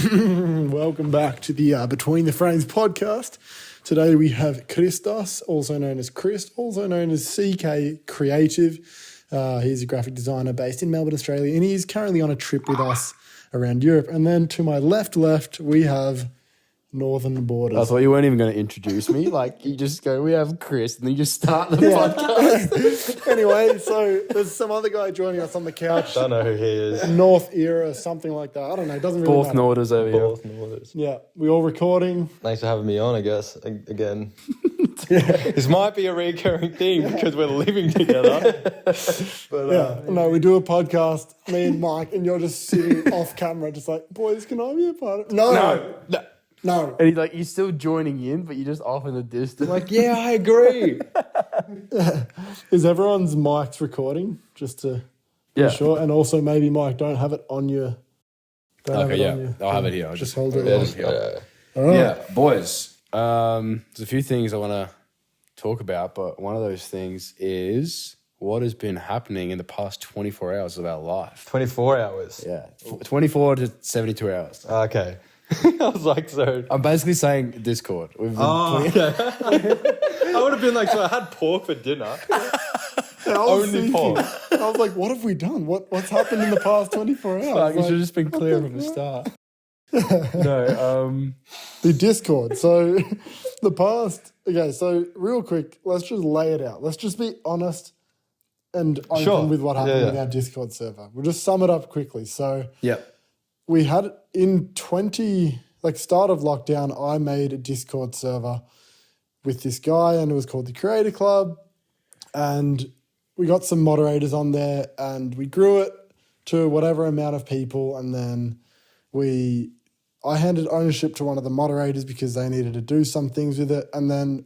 Welcome back to the Between the Frames podcast. Today we have Christos, also known as Chris, also known as CK Creative. He's a graphic designer based in Melbourne, Australia, and he's currently on a trip with us around Europe. And then to my left, we have Northborders. I thought you weren't even going to introduce me. Like, you just go, we have Chris, and then you just start the podcast. Anyway, so there's some other guy joining us on the couch. Don't know who he is. North Era, something like that. I don't know. It doesn't really Fourth matter. Northborders over here. Both Northborders. Yeah, we all recording. Thanks for having me on, I guess, again. This might be a recurring theme because we're living together. But, no, we do a podcast, me and Mike, and you're just sitting off camera, just like, boys, can I be a part of it? No. And he's still joining in, but you're just off in the distance. like, yeah, I agree. Is everyone's mics recording? Just to be sure. And also maybe, Mike, don't have it on your... I'll have it here. I'll just hold it. Yeah. All right. Yeah, boys. There's a few things I want to talk about, but one of those things is what has been happening in the past 24 hours of our life. 24 hours. Yeah, 24 to 72 hours. Okay. I was like, so... I'm basically saying Discord. Okay. I would have been like, so I had pork for dinner. Only pork. I was like, what have we done? What's happened in the past 24 hours? Like, you should have just been clear from the start. The Discord. So the past... Okay, so real quick, let's just lay it out. Let's just be honest and open with what happened with our Discord server. We'll just sum it up quickly. So... Yep. We had in start of lockdown, I made a Discord server with this guy and it was called the Creator Club. And we got some moderators on there and we grew it to whatever amount of people. And then I handed ownership to one of the moderators because they needed to do some things with it. And then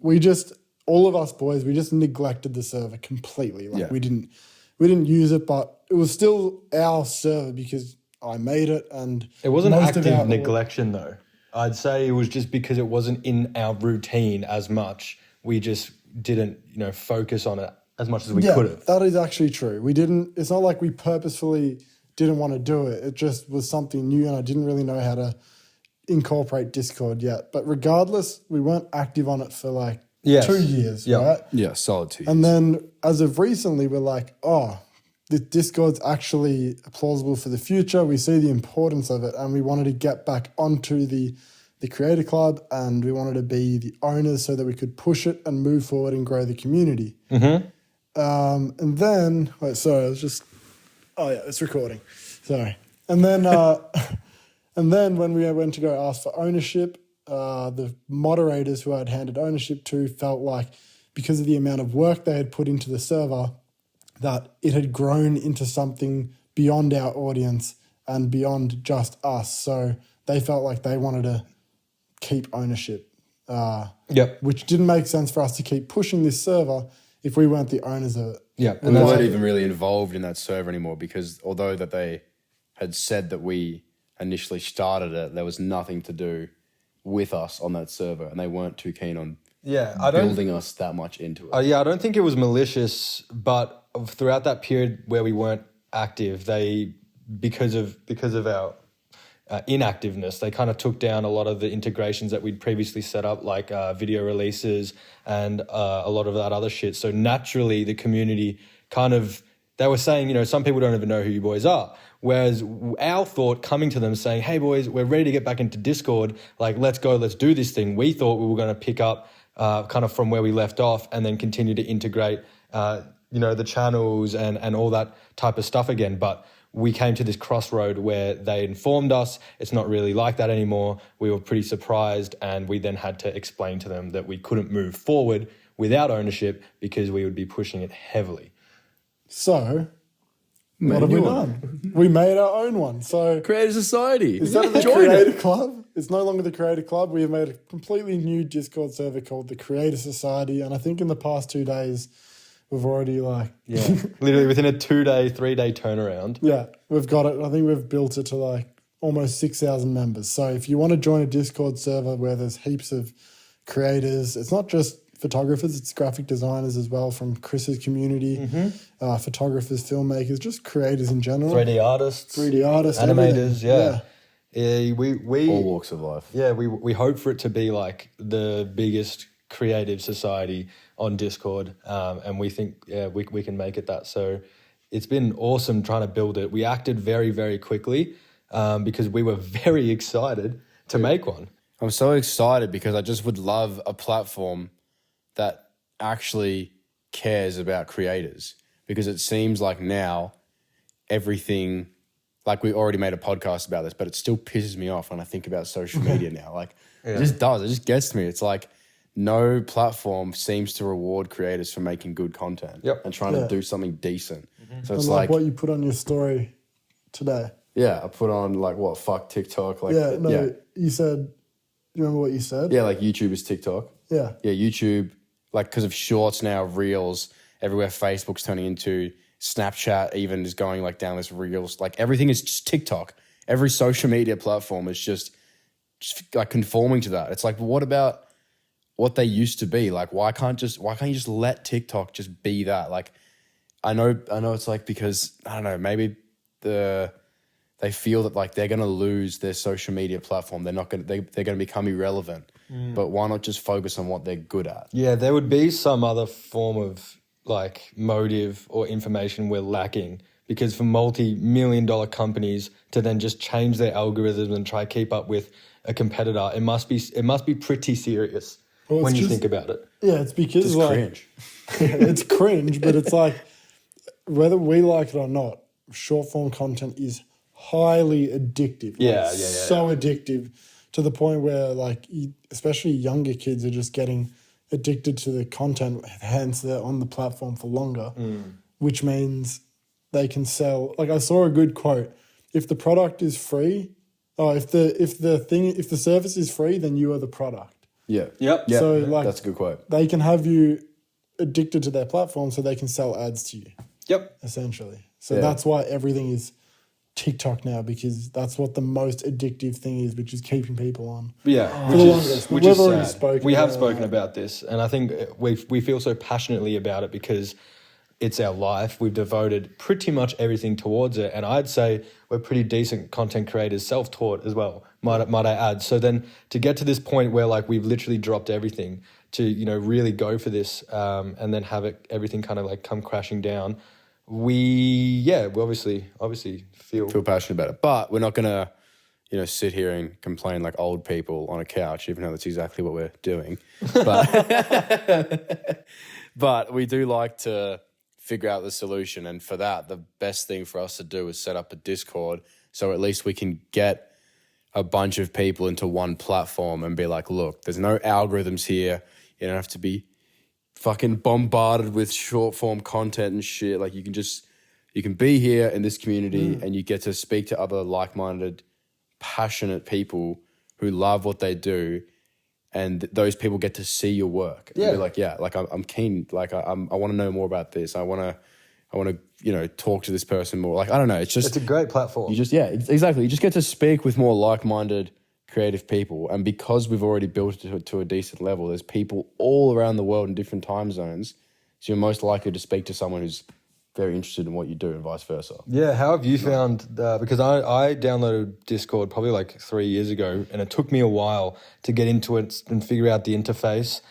all of us boys, we just neglected the server completely. We didn't use it, but it was still our server because I made it, and it wasn't active neglection though. I'd say it was just because it wasn't in our routine as much. We just didn't, focus on it as much as we could have. That is actually true. We didn't. It's not like we purposefully didn't want to do it. It just was something new, and I didn't really know how to incorporate Discord yet. But regardless, we weren't active on it for 2 years, right? Yeah, solid 2 years. And then as of recently, we're like, the Discord's actually plausible for the future. We see the importance of it and we wanted to get back onto the Creator Club and we wanted to be the owners so that we could push it and move forward and grow the community. Mm-hmm. And then, it's recording. Sorry. And then, when we went to go ask for ownership, the moderators who I'd handed ownership to felt like because of the amount of work they had put into the server, that it had grown into something beyond our audience and beyond just us. So they felt like they wanted to keep ownership, which didn't make sense for us to keep pushing this server if we weren't the owners of it. Yeah, and they weren't even really involved in that server anymore because although that they had said that we initially started it, there was nothing to do with us on that server and they weren't too keen on building us that much into it. I don't think it was malicious, but throughout that period where we weren't active, because of our inactiveness, they kind of took down a lot of the integrations that we'd previously set up, like video releases and a lot of that other shit. So naturally, the community they were saying, some people don't even know who you boys are. Whereas our thought coming to them saying, hey boys, we're ready to get back into Discord. Let's go, let's do this thing. We thought we were going to pick up kind of from where we left off and then continue to integrate, the channels and all that type of stuff again. But we came to this crossroad where they informed us it's not really like that anymore. We were pretty surprised and we then had to explain to them that we couldn't move forward without ownership because we would be pushing it heavily. So, what have we done? We made our own one. So Creator Society. Instead of the Creator Club, it's no longer the Creator Club. We have made a completely new Discord server called the Creator Society. And I think in the past 2 days, we've already literally within a 2-day, 3-day turnaround. Yeah, we've got it. I think we've built it to almost 6,000 members. So if you want to join a Discord server where there's heaps of creators, it's not just photographers, it's graphic designers as well from Chris's community, photographers, filmmakers, just creators in general. 3D artists. animators, animators, yeah. We all walks of life. Yeah, we hope for it to be like the biggest creative society on Discord, and we think we can make it that. So it's been awesome trying to build it. We acted very, very quickly because we were very excited to make one. I'm so excited because I just would love a platform that actually cares about creators, because it seems like now everything, like we already made a podcast about this, but it still pisses me off when I think about social media now. Like it just does. It just gets to me. It's like no platform seems to reward creators for making good content and trying to do something decent. So it's and like what you put on your story today. Yeah, I put on like what, fuck TikTok. Like you said, do you remember what you said? Yeah, like YouTube is TikTok. Yeah. Yeah, YouTube, like because of shorts now, reels, everywhere Facebook's turning into, Snapchat even is going like down this reels. Like everything is just TikTok. Every social media platform is just like conforming to that. It's like, what about what they used to be? Like why can't you just let TikTok just be that? Like I know it's like because I don't know, maybe they feel that like they're going to lose their social media platform. They're going to become irrelevant. But why not just focus on what they're good at? Yeah, there would be some other form of like motive or information we're lacking, because for multi-million-dollar companies to then just change their algorithms and try to keep up with a competitor, it must be pretty serious when you think about it. Yeah, it's because it's like cringe. it's cringe, but it's like whether we like it or not, short form content is highly addictive. Yeah, So addictive to the point where like especially younger kids are just getting addicted to the content, hence they're on the platform for longer, which means they can sell. Like I saw a good quote: if the product is free, if the service is free, then you are the product. Yeah. Yep. Yeah. So like that's a good quote. They can have you addicted to their platform so they can sell ads to you. Yep. Essentially. So that's why everything is TikTok now, because that's what the most addictive thing is, which is keeping people on. Yeah, which is sad. We have spoken about this, and I think we feel so passionately about it because it's our life. We've devoted pretty much everything towards it, and I'd say we're pretty decent content creators, self-taught as well, might I add. So then to get to this point where like we've literally dropped everything to really go for this, and then have everything kind of like come crashing down. We obviously feel passionate about it, but we're not gonna sit here and complain like old people on a couch, even though that's exactly what we're doing. But but we do like to figure out the solution, and for that, the best thing for us to do is set up a Discord, so at least we can get a bunch of people into one platform and be like, look, there's no algorithms here. You don't have to be fucking bombarded with short form content and shit. Like you can be here in this community and you get to speak to other like-minded, passionate people who love what they do, and those people get to see your work. And be like, I'm keen. Like I want to know more about this. I want to talk to this person more. Like I don't know. It's a great platform. You just exactly. You just get to speak with more like-minded, creative people, and because we've already built it to a decent level, there's people all around the world in different time zones, so you're most likely to speak to someone who's very interested in what you do and vice versa. Yeah, how have you found because I downloaded Discord probably like 3 years ago, and it took me a while to get into it and figure out the interface.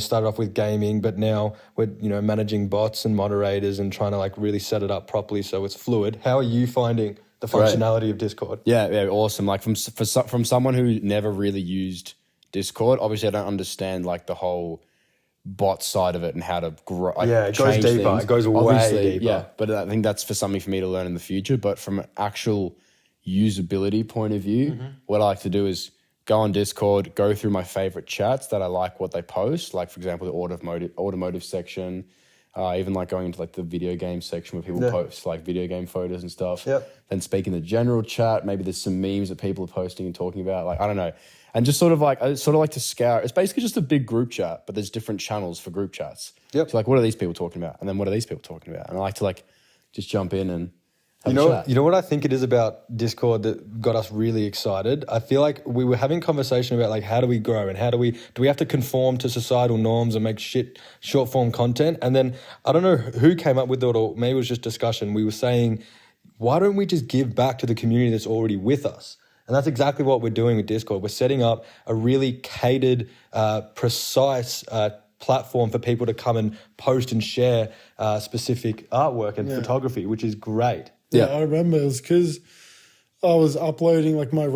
Started off with gaming, but now we're managing bots and moderators and trying to like really set it up properly so it's fluid. How are you finding the functionality of Discord? Yeah, awesome. Like from someone who never really used Discord, obviously I don't understand like the whole bot side of it and how to grow. It goes deeper. Things. It goes way deeper. Yeah, but I think that's for something for me to learn in the future. But from an actual usability point of view, what I like to do is go on Discord, go through my favorite chats that I like what they post. Like for example, the automotive section. Even like going into like the video game section where people post like video game photos and stuff. Then speak in the general chat. Maybe there's some memes that people are posting and talking about. Like I don't know, and just I like to scour. It's basically just a big group chat, but there's different channels for group chats. So like, what are these people talking about? And then what are these people talking about? And I like to like just jump in and have a chat. You know what I think it is about Discord that got us really excited? I feel like we were having conversation about like how do we grow and do we have to conform to societal norms and make short form content? And then I don't know who came up with it, or maybe it was just discussion. We were saying, why don't we just give back to the community that's already with us? And that's exactly what we're doing with Discord. We're setting up a really catered, precise platform for people to come and post and share specific artwork and photography, which is great. Yeah, I remember it was because I was uploading like my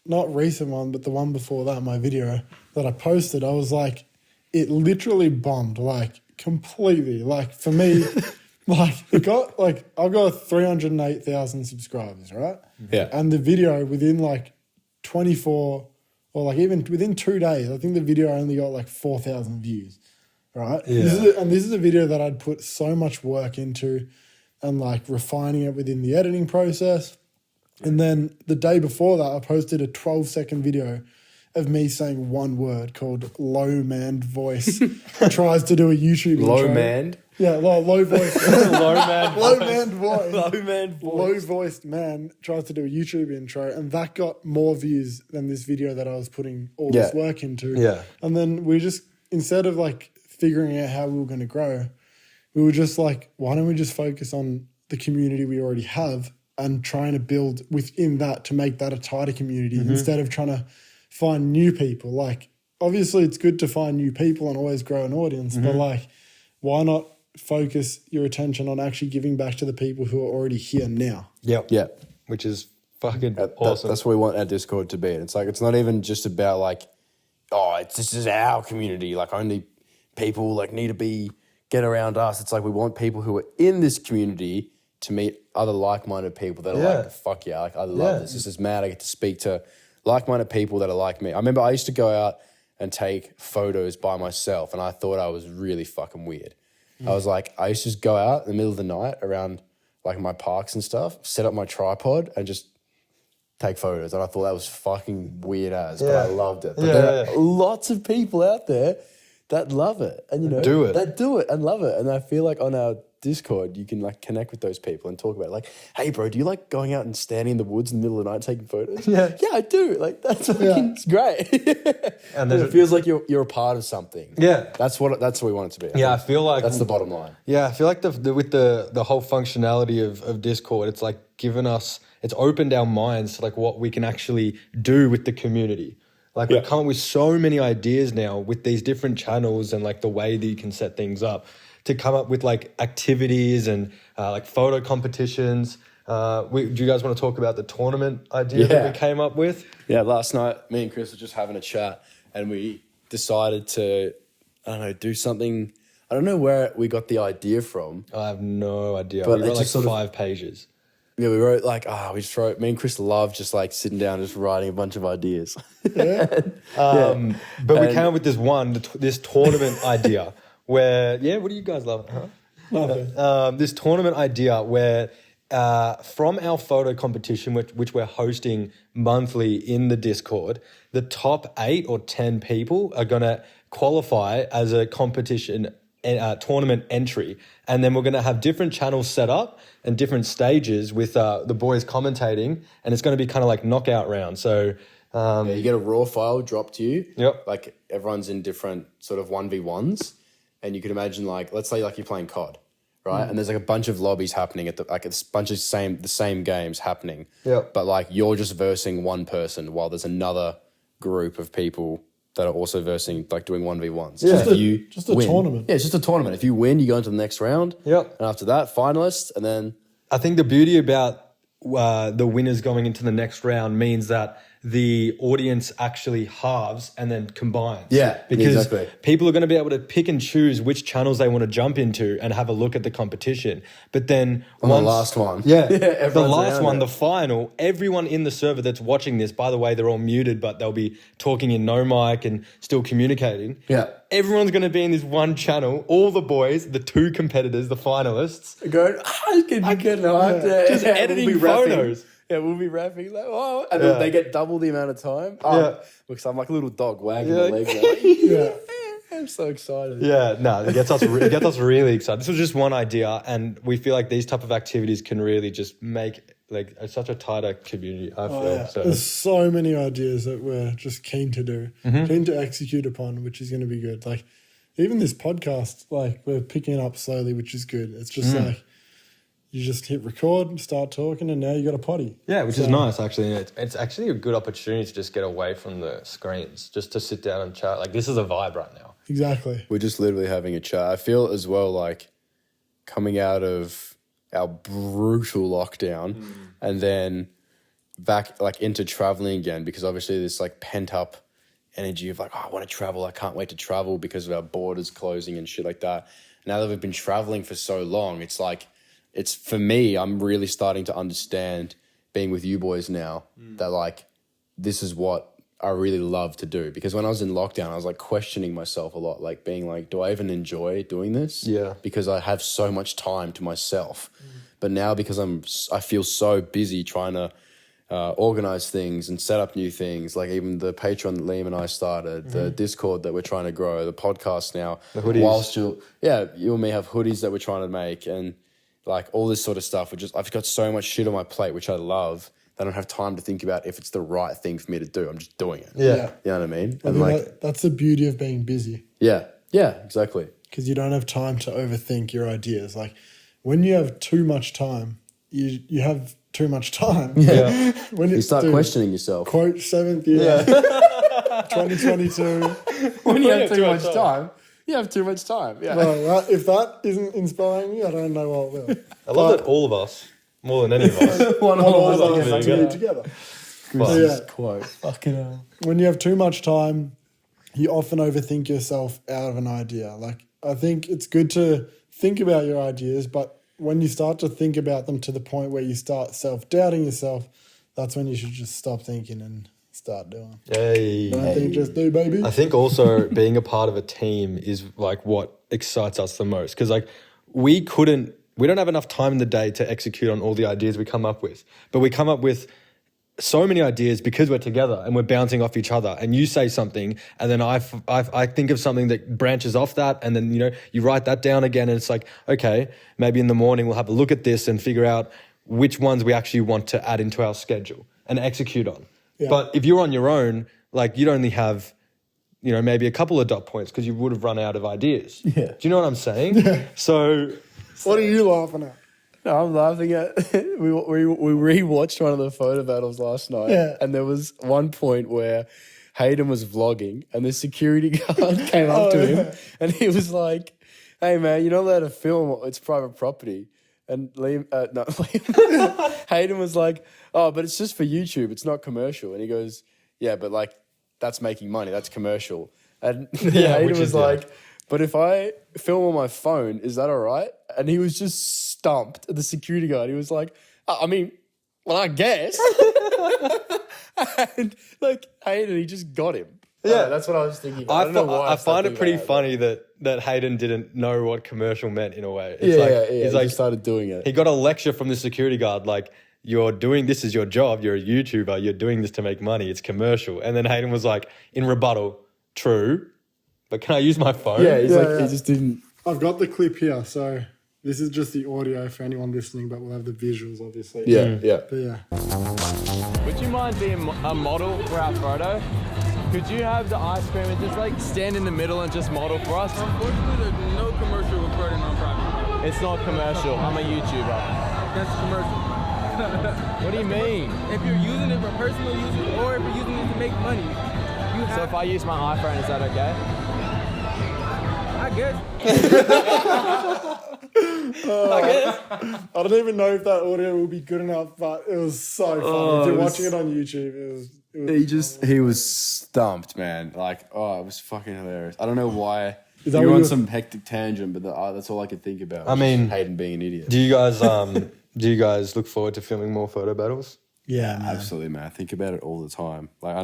not recent one, but the one before that, my video that I posted. I was like, it literally bombed, like completely. Like for me, like it got like I've got 308,000 subscribers, right? Yeah. And the video within like 24 or like even within 2 days, I think the video only got like 4,000 views, right? Yeah. This is a video that I'd put so much work into and like refining it within the editing process. And then the day before that, I posted a 12-second video of me saying one word called low man voice tries to do a YouTube intro. Low man? Yeah, low voice. Low man Low man voice. Low man voice. Low-voiced man tries to do a YouTube intro, and that got more views than this video that I was putting all this work into. Yeah. And then we just, instead of like figuring out how we were going to grow, we were just like, why don't we just focus on the community we already have and trying to build within that to make that a tighter community instead of trying to find new people. Like, obviously it's good to find new people and always grow an audience, but like, why not focus your attention on actually giving back to the people who are already here now? Yep. Yeah. Which is fucking awesome. That's what we want our Discord to be. And it's like, it's not even just about like, this is our community. Like only people like need to get around us. It's like, we want people who are in this community to meet other like-minded people that are like, fuck yeah, like I love this. This is mad. I get to speak to like-minded people that are like me. I remember I used to go out and take photos by myself, and I thought I was really fucking weird. I was like, I used to just go out in the middle of the night around like my parks and stuff, set up my tripod and just take photos. And I thought that was fucking weird as, but I loved it. But there are lots of people out there that love it and, that do it and love it. And I feel like on our Discord, you can like connect with those people and talk about it. Like, hey bro, do you like going out and standing in the woods in the middle of the night taking photos? Yeah, I do. Like that's fucking it's great. And it feels like you're a part of something. Yeah, that's what we want it to be. I feel like that's the bottom line. Yeah, I feel like with the whole functionality of Discord, it's like it's opened our minds to like what we can actually do with the community. Like we've come up with so many ideas now with these different channels and like the way that you can set things up to come up with like activities and like photo competitions. Do you guys want to talk about the tournament idea that we came up with? Yeah, last night me and Chris were just having a chat and we decided to, do something. I don't know where we got the idea from. I have no idea. But we wrote like 5 pages. Yeah, we wrote me and Chris love just like sitting down, just writing a bunch of ideas. But we came up with this tournament idea where, what do you guys love? Nothing. This tournament idea where from our photo competition, which we're hosting monthly in the Discord, the top 8 or 10 people are going to qualify as a competition tournament entry. And then we're going to have different channels set up and different stages with the boys commentating. And it's going to be kind of like knockout round. So you get a raw file dropped to you. Yep. Like everyone's in different sort of 1v1s. And you could imagine like, let's say like you're playing COD, right? And there's like a bunch of lobbies happening at a bunch of the same games happening. Yeah. But like you're just versing one person while there's another group of people that are also versing, like doing 1v1s. Yeah. Just a tournament. Yeah, it's just a tournament. If you win, you go into the next round. Yep. And after that, finalists, and then... I think the beauty about the winners going into the next round means that the audience actually halves and then combines. Yeah, because people are going to be able to pick and choose which channels they want to jump into and have a look at the competition. But then the last one. The last one, the final, everyone in the server that's watching this, by the way, they're all muted, but they'll be talking in no mic and still communicating. Yeah. Everyone's going to be in this one channel, all the boys, the 2 competitors, the finalists. Going, just editing photos. Yeah, we'll be rapping like, and then they get double the amount of time. Because I'm like a little dog wagging my legs. I'm so excited. Yeah, no, it gets us really excited. This was just one idea, and we feel like these type of activities can really just make like such a tighter community. I feel so. There's so many ideas that we're just keen to do, keen to execute upon, which is going to be good. Like even this podcast, like we're picking it up slowly, which is good. It's just like you just hit record, start talking, and now you got a potty. Yeah, which is nice, actually. It's actually a good opportunity to just get away from the screens, just to sit down and chat. Like, this is a vibe right now. Exactly. We're just literally having a chat. I feel as well like coming out of our brutal lockdown and then back like into traveling again, because obviously this like pent up energy of like, oh, I want to travel. I can't wait to travel because of our borders closing and shit like that. Now that we've been traveling for so long, it's like, it's for me, I'm really starting to understand being with you boys now that like, this is what I really love to do. Because when I was in lockdown, I was like questioning myself a lot, like being like, do I even enjoy doing this? Yeah. Because I have so much time to myself. But now because I feel so busy trying to organize things and set up new things, like even the Patreon that Liam and I started, the Discord that we're trying to grow, the podcast now. The hoodies. Whilst you and me have hoodies that we're trying to make and like all this sort of stuff. I've got so much shit on my plate, which I love. I don't have time to think about if it's the right thing for me to do. I'm just doing it. Yeah. You know what I mean? I think that's the beauty of being busy. Yeah, exactly. Because you don't have time to overthink your ideas. Like when you have too much time, you have too much time. Yeah. When You start questioning yourself. Quote 7th year, 2022. When you have too much time, you have too much time. Yeah. Well, if that isn't inspiring you, I don't know what will. I love that all of us, more than any of us. All of us There you to go. be together. Chris's quote. Fucking hell. When you have too much time, you often overthink yourself out of an idea. Like, I think it's good to think about your ideas, but when you start to think about them to the point where you start self-doubting yourself, that's when you should just stop thinking and start doing. Hey. Don't think, just do, baby. I think also being a part of a team is like what excites us the most. Because like we don't have enough time in the day to execute on all the ideas we come up with. But we come up with so many ideas because we're together and we're bouncing off each other. And you say something and then I think of something that branches off that. And then, you write that down again. And it's like, okay, maybe in the morning we'll have a look at this and figure out which ones we actually want to add into our schedule and execute on. Yeah. But if you're on your own, like you'd only have, maybe a couple of dot points because you would have run out of ideas. Yeah. Do you know what I'm saying? Yeah. So what are you laughing at? No, I'm laughing at we rewatched one of the photo battles last night, and there was one point where Hayden was vlogging, and the security guard came up to him, and he was like, "Hey man, you're not allowed to film. It's private property." And Hayden was like, "Oh, but it's just for YouTube. It's not commercial." And he goes, "Yeah, but like that's making money. That's commercial." And Hayden was like, "But if I film on my phone, is that all right?" And he was just stumped at the security guard. He was like, I guess. And like Hayden, he just got him. Yeah, that's what I was thinking. I don't know why. I find it pretty funny that Hayden didn't know what commercial meant in a way. He's like started doing it. He got a lecture from the security guard like, you're doing this is your job. You're a YouTuber. You're doing this to make money. It's commercial. And then Hayden was like, in rebuttal, true, but can I use my phone? Yeah, he just didn't. I've got the clip here, so this is just the audio for anyone listening, but we'll have the visuals, obviously. Yeah. But yeah. Would you mind being a model for our photo? Could you have the ice cream and just like stand in the middle and just model for us? Unfortunately, there's no commercial recording on private. It's not commercial. I'm a YouTuber. That's commercial. What do you mean? If you're using it for personal use or if you're using it to make money, you have. So if I use my iPhone, is that okay? I guess. I don't even know if that audio will be good enough, but it was so funny. If you're watching it on YouTube, it was He was stumped, man. Like, it was fucking hilarious. I don't know why. Is that You're what on you- some hectic tangent, but that's all I could think about. I mean, Hayden being an idiot. Do you guys look forward to filming more photo battles? Yeah, man. Absolutely, man. I think about it all the time. Like,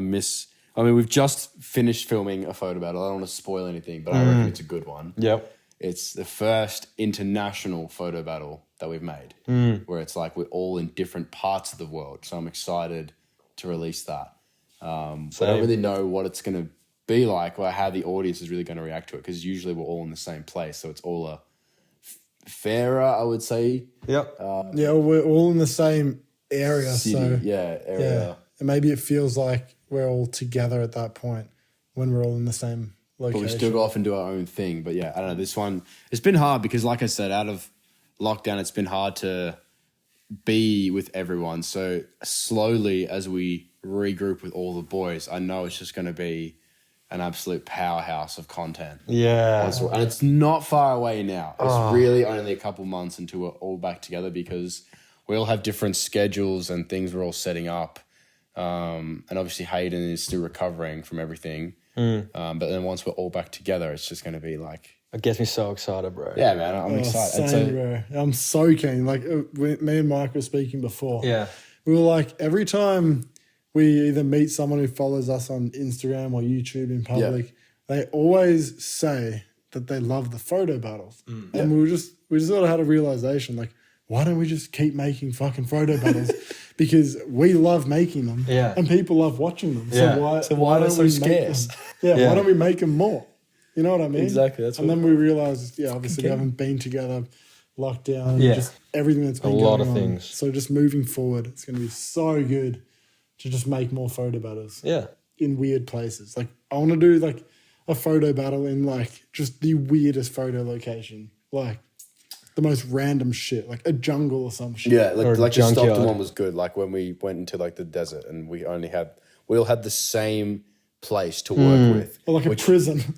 we've just finished filming a photo battle. I don't want to spoil anything, but I reckon it's a good one. Yep. It's the first international photo battle that we've made, where it's like we're all in different parts of the world. So I'm excited to release that. But I don't really know what it's going to be like or how the audience is really going to react to it, because usually we're all in the same place. So it's all a fairer, I would say. Yep. We're all in the same area, City, so area. yeah. And maybe it feels like we're all together at that point when we're all in the same location. But we still go off and do our own thing. But yeah, I don't know. This one, it's been hard because, like I said, out of lockdown, it's been hard to be with everyone. So slowly, as we regroup with all the boys, I know it's just going to be an absolute powerhouse of content. Yeah. And it's not far away now. It's really only a couple months until we're all back together, because we all have different schedules and things we're all setting up. And obviously Hayden is still recovering from everything. But then once we're all back together, it's just going to be like... It gets me so excited, bro. Yeah, man, I'm excited. Same, bro. I'm so keen. Like, me and Mike were speaking before. Yeah. We were like, every time we either meet someone who follows us on Instagram or YouTube in public, they always say that they love the photo battles. And we just sort of had a realization, like, why don't we just keep making fucking photo battles? Because we love making them, and people love watching them. So why don't so we scarce? make Why don't we make them more? You know what I mean? Exactly. And then we realized, obviously we haven't been together, lockdown, just everything that's been going on. A lot of things. So just moving forward, it's going to be so good to just make more photo battles. Yeah. In weird places. Like, I want to do like a photo battle in like just the weirdest photo location. Like the most random shit, like a jungle or some shit. Yeah, Or like the junkyard. Stockton one was good. Like when we went into like the desert and we all had the same place to work with. Or like a prison.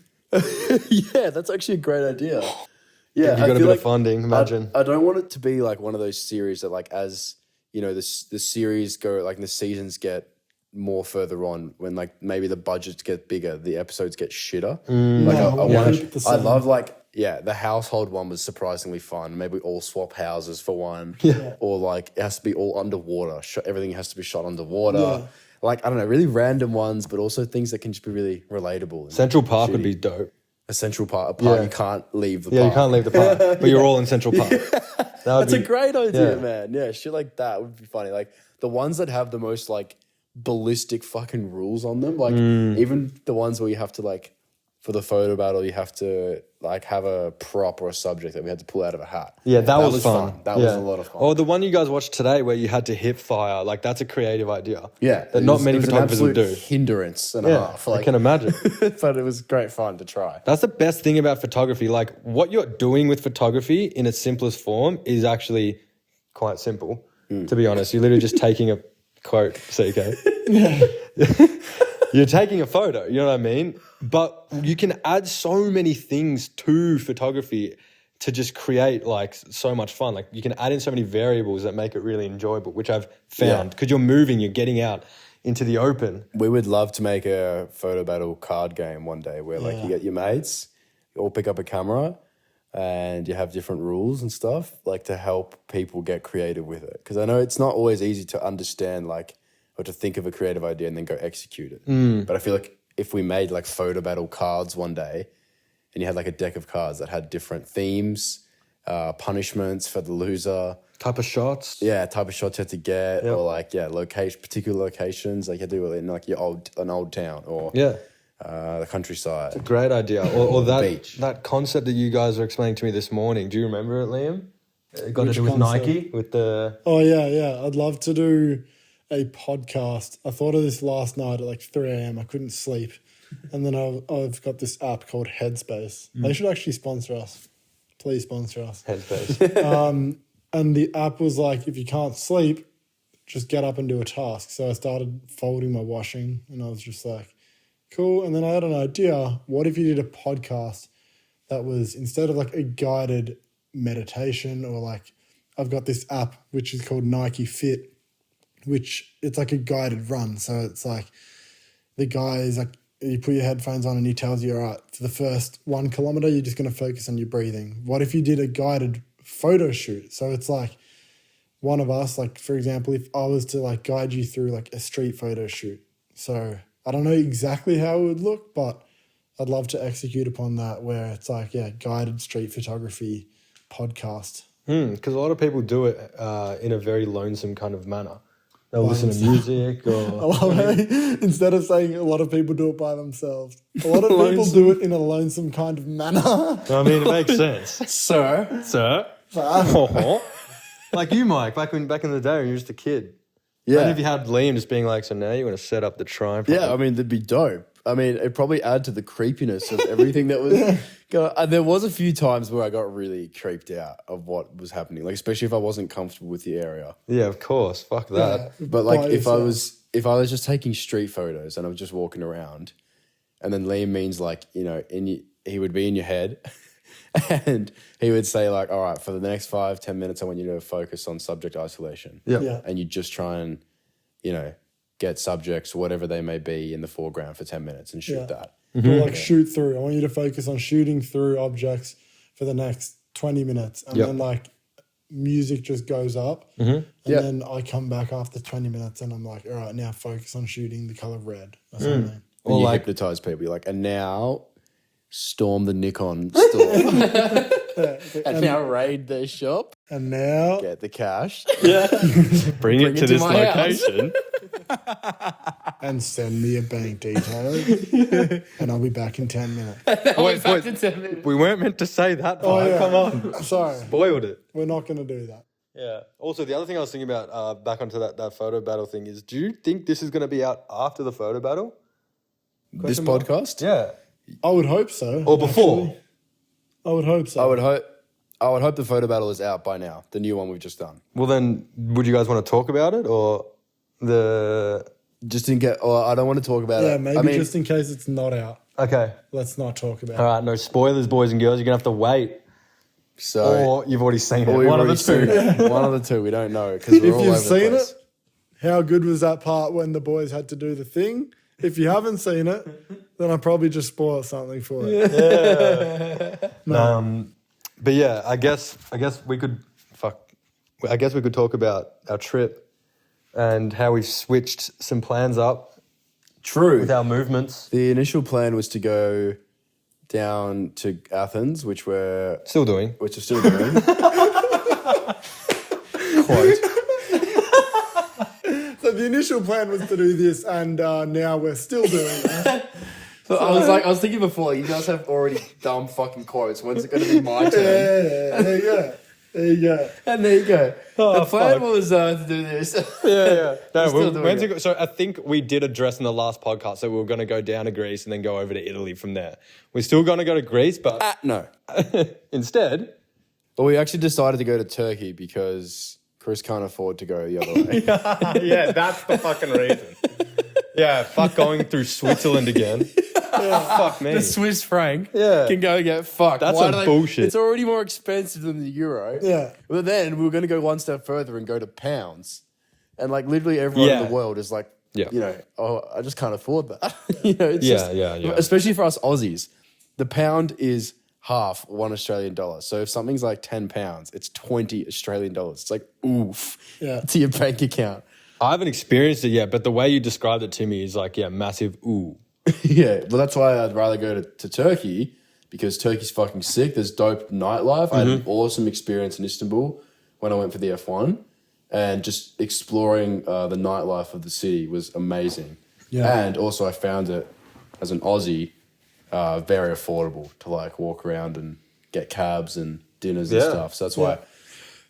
Yeah, that's actually a great idea. Yeah, If you got a bit of funding, imagine. I don't want it to be like one of those series that, like, as you know, the series go, like the seasons get more further on, when like maybe the budgets get bigger, the episodes get shitter. I love like the household one was surprisingly fun. Maybe we all swap houses for one, or like it has to be all underwater. Everything has to be shot underwater. Yeah. Like, I don't know, really random ones, but also things that can just be really relatable. Central Park would be dope. A Central Park, a park you can't leave the park. Yeah, you can't leave the park, but you're all in Central Park. That's a great idea, man. Yeah, shit like that would be funny. Like the ones that have the most like ballistic fucking rules on them. Like even the ones where you have to like, for the photo battle, you have to like have a prop or a subject that we had to pull out of a hat. Yeah, that was fun. That was a lot of fun. Or the one you guys watched today where you had to hip fire, like that's a creative idea. Yeah. That not many photographers would do. Hindrance and a half. Like, I can imagine. But it was great fun to try. That's the best thing about photography. Like what you're doing with photography in its simplest form is actually quite simple, to be honest. You're literally just taking a quote, CK. You're taking a photo, you know what I mean? But you can add so many things to photography to just create like so much fun. Like you can add in so many variables that make it really enjoyable, which I've found because you're moving, you're getting out into the open. We would love to make a photo battle card game one day where like you get your mates, you all pick up a camera and you have different rules and stuff like to help people get creative with it. Because I know it's not always easy to understand like, or to think of a creative idea and then go execute it. But I feel like if we made like photo battle cards one day and you had like a deck of cards that had different themes, punishments for the loser. Type of shots. Yeah, type of shots you had to get or like, particular locations. Like you had to do it in like an old town or the countryside. Great idea. Or that beach. That concept that you guys were explaining to me this morning. Do you remember it, Liam? It got to do with concept? Nike, with the... Oh, yeah. I'd love to do a podcast. I thought of this last night at like 3 a.m. I couldn't sleep. And then I've got this app called Headspace. They should actually sponsor us. Please sponsor us. Headspace. And the app was like, if you can't sleep, just get up and do a task. So I started folding my washing and I was just like, cool. And then I had an idea. What if you did a podcast that was, instead of like a guided meditation or like, I've got this app which is called Nike Fit, which it's like a guided run. So it's like the guy is like, you put your headphones on and he tells you, all right, for the first 1 kilometer, you're just going to focus on your breathing. What if you did a guided photo shoot? So it's like one of us, like for example, if I was to like guide you through like a street photo shoot. So I don't know exactly how it would look, but I'd love to execute upon that where it's like, guided street photography podcast. Because a lot of people do it in a very lonesome kind of manner. They'll listen to music or... Instead of saying a lot of people do it by themselves, a lot of people do it in a lonesome kind of manner. I mean, it makes sense. Sir. Like you, Mike, back in the day when you were just a kid. Yeah. And if you had Liam just being like, so now you're going to set up the tripod. Yeah, I mean, that'd be dope. I mean, it probably added to the creepiness of everything that was going on. There was a few times where I got really creeped out of what was happening, like especially if I wasn't comfortable with the area. Yeah, of course. Fuck that. But like if I was just taking street photos and I was just walking around, and then Liam means like, you know, he would be in your head and he would say like, all right, for the next 5-10 minutes, I want you to focus on subject isolation. Yeah. And you just try and, you know, get subjects, whatever they may be, in the foreground for 10 minutes and shoot that. Or like shoot through. I want you to focus on shooting through objects for the next 20 minutes. And then like music just goes up. And then I come back after 20 minutes and I'm like, all right, now focus on shooting the color red or something. Or you like hypnotize people. You're like, and now storm the Nikon store. And now raid their shop. And now Get the cash. Bring it to this my location. and send me a bank details. And I'll be back in 10 minutes. Wait. We weren't meant to say that, but come on. Sorry. Spoiled it. We're not going to do that. Yeah. Also, the other thing I was thinking about, back onto that photo battle thing, is do you think this is going to be out after the photo battle? This podcast? Yeah. I would hope so. Or before? Actually. I would hope so. I would hope the photo battle is out by now, the new one we've just done. Well, then, would you guys want to talk about it, or Just in case, or I don't want to talk about it. Yeah, maybe just in case it's not out. Okay. Let's not talk about All right, no spoilers, boys and girls. You're going to have to wait. So, Or you've already seen it. or we've One of the already two. seen it. One of the two, we don't know because we're If all you've over the seen place. it, how good was that part when the boys had to do the thing? If you haven't seen it, then I probably just spoiled something for it. But yeah, I guess we could talk about our trip and how we've switched some plans up True. with our movements. The initial plan was to go down to Athens, which we're Still doing. still doing. Quote. So the initial plan was to do this, and now we're still doing that. So I was thinking before, you guys have already dumb fucking quotes. When's it going to be my turn? Yeah, there you go. There you go. And there you go. Oh, the plan fuck. was to do this. Yeah. No, still doing it. So I think we did address in the last podcast that we were going to go down to Greece and then go over to Italy from there. We're still going to go to Greece, but No. instead, But we actually decided to go to Turkey because Chris can't afford to go the other way. yeah, that's the fucking reason. Yeah, fuck going through Switzerland again. Fuck me. The Swiss franc Yeah. can go get fucked. That's some bullshit. It's already more expensive than the euro. Yeah. But then we were going to go one step further and go to pounds. And like literally everyone in the world is like, Yeah. you know, oh, I just can't afford that. You know, it's Yeah. Especially for us Aussies, the pound is half $1 Australian dollar. So if something's like £10, it's 20 Australian dollars. It's like, oof, to your bank account. I haven't experienced it yet, but the way you described it to me is like, yeah, massive ooh. Yeah, well, that's why I'd rather go to Turkey because Turkey's fucking sick. There's dope nightlife. I had an awesome experience in Istanbul when I went for the F1 and just exploring the nightlife of the city was amazing. Yeah. And also I found it as an Aussie very affordable to like walk around and get cabs and dinners and stuff. So that's why,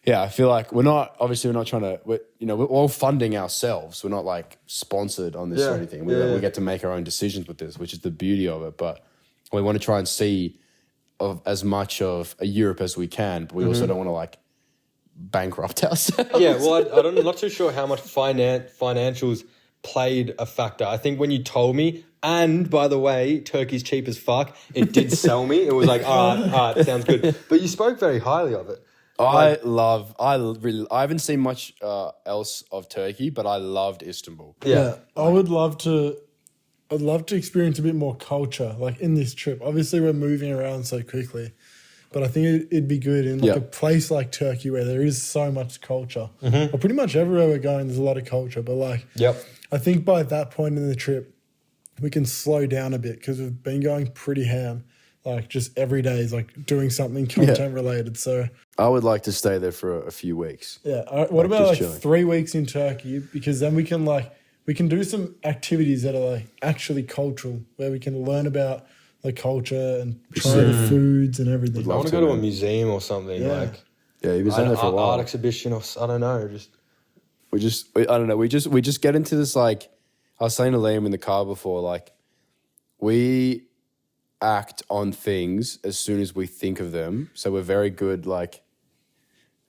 I feel like we're not trying to, we're all funding ourselves. We're not like sponsored on this or anything. We get to make our own decisions with this, which is the beauty of it. But we want to try and see of as much of a Europe as we can, but we also don't want to like bankrupt ourselves. Yeah, well, I'm not too sure how much financials played a factor. I think when you told me, and by the way, Turkey's cheap as fuck, it did sell me. It was like, all right, sounds good. But you spoke very highly of it. I haven't seen much else of Turkey, but I loved Istanbul. Yeah. I'd love to experience a bit more culture, like in this trip. Obviously, we're moving around so quickly, but I think it'd be good in like a place like Turkey where there is so much culture. Well, pretty much everywhere we're going, there's a lot of culture. But like, I think by that point in the trip, we can slow down a bit because we've been going pretty ham. Like just every day is like doing something content related. So I would like to stay there for a few weeks. yeah. What about like chilling. 3 weeks in Turkey? Because then we can do some activities that are like actually cultural, where we can learn about the culture and try the foods and everything. I want to go to a museum or something. Yeah. Like Yeah, you've been staying there for a while. art exhibition or I don't know. I don't know. We just get into this like I was saying to Liam in the car before, like we act on things as soon as we think of them. So we're very good. Like,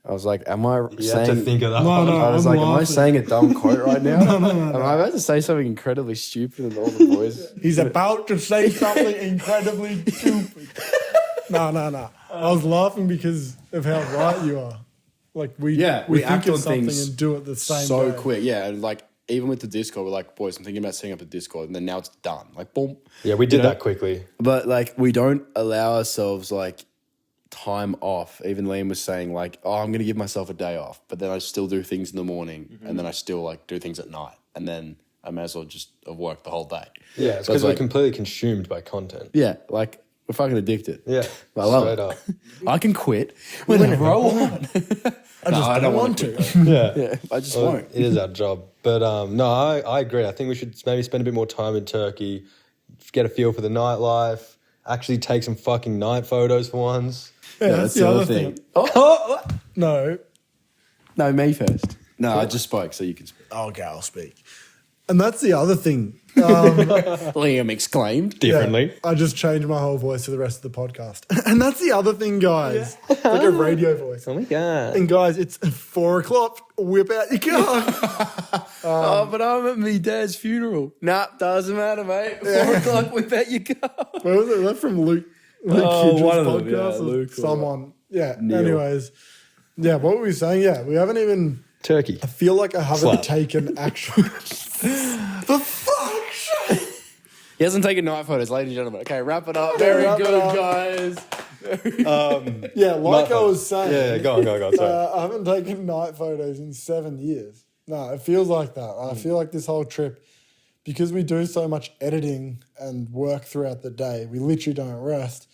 I was like, am I You have to saying? think of that. No, one. no. I was I'm like, am I laughing. saying a dumb quote right now? Am I about to say something incredibly stupid and all the boys? He's about to say something incredibly stupid. No. I was laughing because of how right you are. Like we think act of on something things and do it the same so day. quick. Yeah, and like even with the Discord, we're like, boys, I'm thinking about setting up a Discord, and then now it's done. Like, boom. Yeah, we did You know? that quickly. But like, we don't allow ourselves like time off. Even Liam was saying like, oh, I'm gonna give myself a day off, but then I still do things in the morning, and then I still like do things at night, and then I may as well just have worked the whole day. Yeah, it's So because we're like, completely consumed by content. yeah, like we're fucking addicted. Yeah, I love straight it. up. I can quit whenever I want. I just don't want to. Yeah. Yeah, I just Well, won't. it is our job. But no, I agree. I think we should maybe spend a bit more time in Turkey, get a feel for the nightlife, actually take some fucking night photos for once. Yeah, that's the other thing. Oh, no. No, me first. No, I just spoke, so you can speak. Okay, I'll speak. And that's the other thing. Liam exclaimed. Differently. Yeah, I just changed my whole voice for the rest of the podcast. And that's the other thing, guys. It's like a radio voice. Oh my God. And guys, it's 4 o'clock. Whip out your car. Oh, but I'm at me dad's funeral. Nah, doesn't matter, mate. 4 o'clock, whip out your car. Where was it? Was that from Luke Oh, Kidgel's one of them, podcast? yeah, or Luke or someone. Yeah. Neil. Anyways. Yeah, what were we saying? Yeah, we haven't even... Turkey. I feel like I haven't Slap. taken actual... The fuck? He hasn't taken night photos, ladies and gentlemen. Okay, wrap it up. Very wrap it good, up. guys. Yeah, like Night I was saying... Yeah, go on. Sorry. I haven't taken night photos in 7 years. No, it feels like that. I feel like this whole trip, because we do so much editing and work throughout the day, we literally don't rest.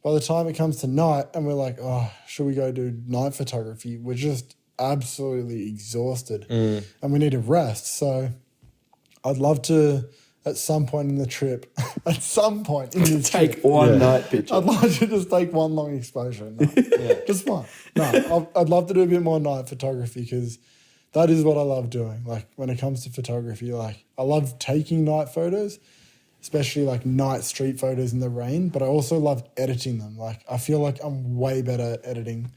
By the time it comes to night and we're like, oh, should we go do night photography? We're just absolutely exhausted and we need to rest. So I'd love to, at some point in the trip, Take one night picture. I'd like to just take one long exposure. No. Just one. No, I'd love to do a bit more night photography because that is what I love doing. Like when it comes to photography, like I love taking night photos, especially like night street photos in the rain, but I also love editing them. Like I feel like I'm way better at editing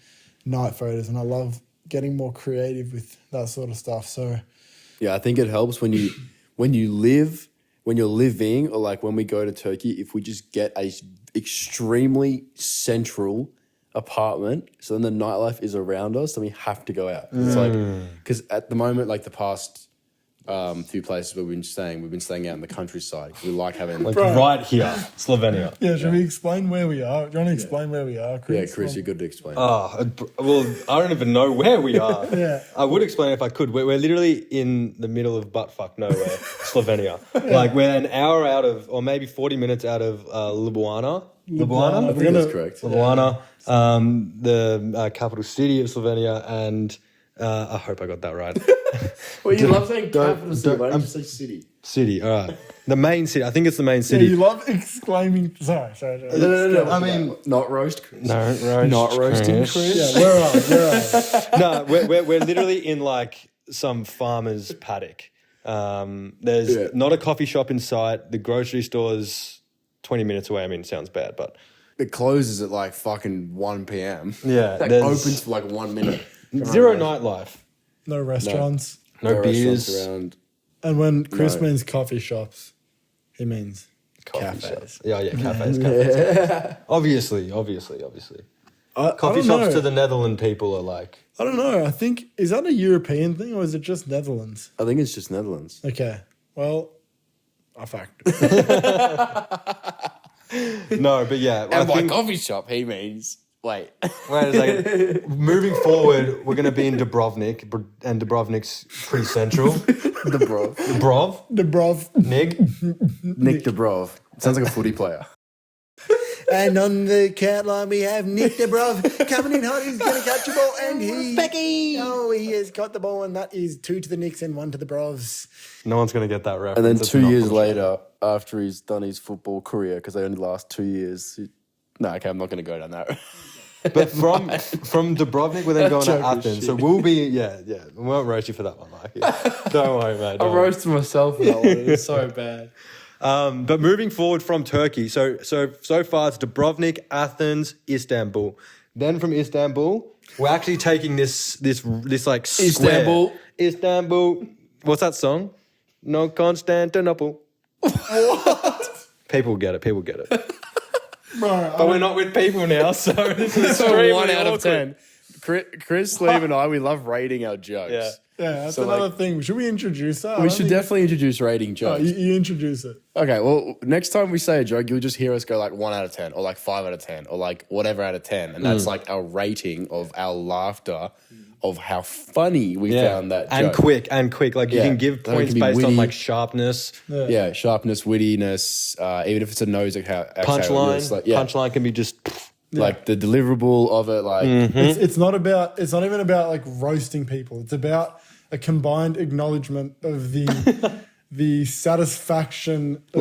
night photos and I love getting more creative with that sort of stuff. So Yeah, I think it helps when you're living, or like when we go to Turkey, if we just get a extremely central apartment, so then the nightlife is around us, then we have to go out. It's like, because at the moment, like the past few places where we've been staying out in the countryside because we like having. Like right here, Slovenia. yeah, should we explain where we are? Do you want to explain where we are, Chris? Yeah, Chris, you're good to explain. Well, I don't even know where we are. Yeah. I would explain if I could. We're literally in the middle of buttfuck nowhere, Slovenia. Like we're an hour out of, or maybe 40 minutes out of Ljubljana. I think that's correct. Ljubljana, the capital city of Slovenia, and I hope I got that right. Well, you love saying capital city, why don't I'm- you say city? City, all right. The main city. I think it's the main Yeah, city. you love exclaiming. Sorry. No. I mean, not roast Chris. Not roasting Chris. Yeah, where are we? No, we're literally in like some farmer's paddock. There's not a coffee shop in sight. The grocery store's 20 minutes away. I mean, it sounds bad, but It closes at like fucking 1 p.m. Yeah, That there's- opens for like 1 minute. zero nightlife. No restaurants. No restaurants beers. around. And when Chris No. means coffee shops, he means Coffee cafes. shops. Yeah, cafes. Obviously. I Coffee don't shops know. to the Netherlands people are like, I don't know. I think, is that a European thing or is it just Netherlands? I think it's just Netherlands. Okay. Well, I fact. no, but yeah. I And by think, coffee shop, he means, wait. wait a second. Moving forward, we're going to be in Dubrovnik, and Dubrovnik's pretty central. Dubrov. Dubrov? Dubrov. Nig? Nick Dubrov. Sounds like a footy player. And on the count line, we have Nick Dubrov coming in hot. He's going to catch the ball and Becky! Oh, he has caught the ball and that is 2 to the Knicks and 1 to the Brovs. No one's going to get that reference. And then It's 2 not years bullshit. later, after he's done his football career, because they only last 2 years. Okay, I'm not going to go down that. But from Dubrovnik, we're then going to Joke as Athens. shit. So we'll be, yeah. We won't roast you for that one, Mikey. Don't worry, mate. I don't worry. roasted myself for that one. It was so bad. But moving forward from Turkey, so far it's Dubrovnik, Athens, Istanbul. Then from Istanbul, we're actually taking this like square. Istanbul. What's that song? No Constantinople. What? People get it. Bro, But we're not with people now, so this is So extremely 1 out of awkward. 10. Chris, Liam, and I, we love rating our jokes. Yeah. yeah, that's So, another like, thing. Should we introduce that? I We don't should think- definitely introduce rating Oh, jokes. you introduce it. Okay, well, next time we say a joke, you'll just hear us go like 1 out of 10 or like 5 out of 10 or like whatever out of 10. And that's like our rating of our laughter of how funny we found that and joke. quick. Like you Yeah. can give That points can be based on witty. like sharpness. Yeah, sharpness, wittiness, even if it's a nose, like how Punchline. like, Punchline can be just like the deliverable of it, like It's not even about like roasting people. It's about a combined acknowledgement of the satisfaction of,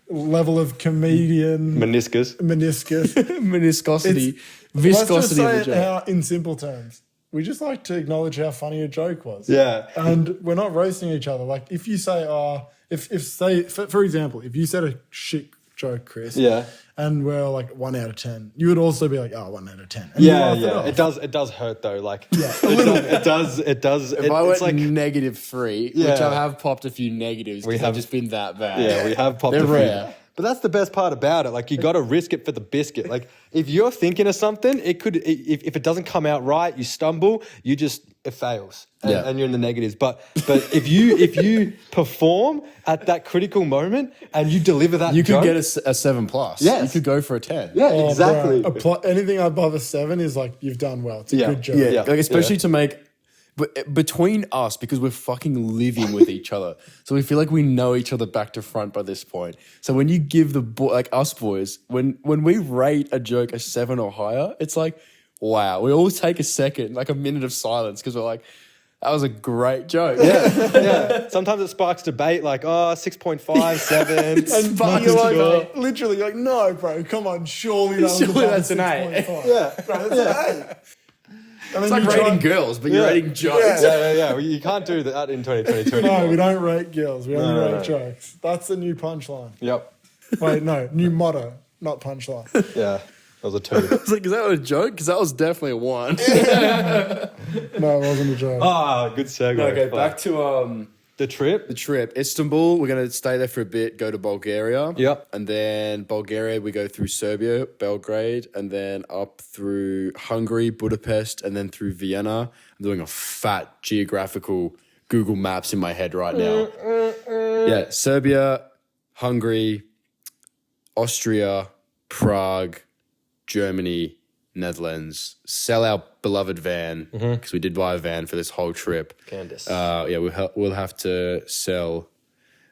level of comedian meniscus. meniscus. meniscosity, Let's just viscosity of say the it joke. how, in simple terms. We just like to acknowledge how funny a joke was. Yeah. And we're not roasting each other. Like if you say, for example, if you said a shit joke, Chris, and we're like 1 out of 10, you would also be like, 1 out of 10. And you laugh it off. It does hurt though. Like a it does. If I It's went like -3, which I have popped a few negatives, We because have- I've just been that bad. yeah, we have popped They're a few. rare. But that's the best part about it. Like you got to risk it for the biscuit. Like if you're thinking of something, it could if it doesn't come out right, you stumble, it fails, and you're in the negatives. But if you perform at that critical moment and you deliver that, You could joke, get a 7+. Yes. You could go for a 10. yeah, Oh, exactly. bro, anything above a 7 is like you've done well. It's a Yeah. good joke. Yeah, Yeah. like especially to make, but between us, because we're fucking living with each other, so we feel like we know each other back to front by this point. So when you give like us boys, when we rate a joke a 7 or higher, it's like, wow. We always take a second, like a minute of silence, because we're like, that was a great joke. Yeah. Sometimes it sparks debate, like 6.5, 7. And Fuck you're like, sure. literally, you're like, no, bro, come on, surely Surely that's that's an 8. 6.5. Yeah. Bro, that's an 8. And It's then like you rating try- girls, but you're rating jokes. Yeah. Well, you can't do that in 2022 No, anymore. we don't rate girls. We only no, rate no. jokes. That's the new punchline. Yep. Wait, no, new motto, not punchline. Yeah. That was a 2. I was like, is that a joke? Because that was definitely a 1. No, it wasn't a joke. Good segue. Okay, back to the trip. the trip. Istanbul, we're going to stay there for a bit, go to Bulgaria. Yep. And then Bulgaria, we go through Serbia, Belgrade, and then up through Hungary, Budapest, and then through Vienna. I'm doing a fat geographical Google Maps in my head right now. Yeah, Serbia, Hungary, Austria, Prague, Germany, Netherlands. Sell our beloved van, because we did buy a van for this whole trip. Candace. We'll have to sell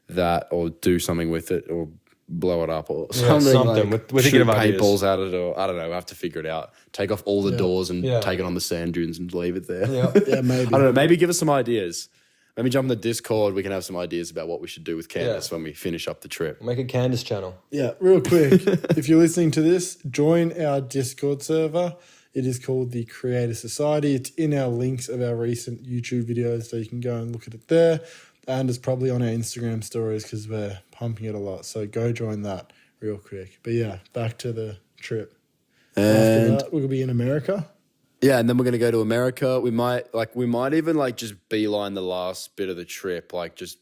that or do something with it or blow it up or something. something. Like We're thinking shoot of ideas. paintballs at it, or I don't know. We'll have to figure it out. Take off all the doors and Yeah. take it on the sand dunes and leave it there. Yeah, maybe. I don't know. Maybe give us some ideas. Maybe jump in the Discord. We can have some ideas about what we should do with Candace when we finish up the trip. Make a Candace channel. Yeah, real quick. If you're listening to this, join our Discord server. It is called the Creator Society. It's in our links of our recent YouTube videos, so you can go and look at it there. And it's probably on our Instagram stories because we're pumping it a lot. So go join that real quick. But yeah, back to the trip. After And that, we'll be in America. yeah, and then we're gonna go to America. We might even just beeline the last bit of the trip, like just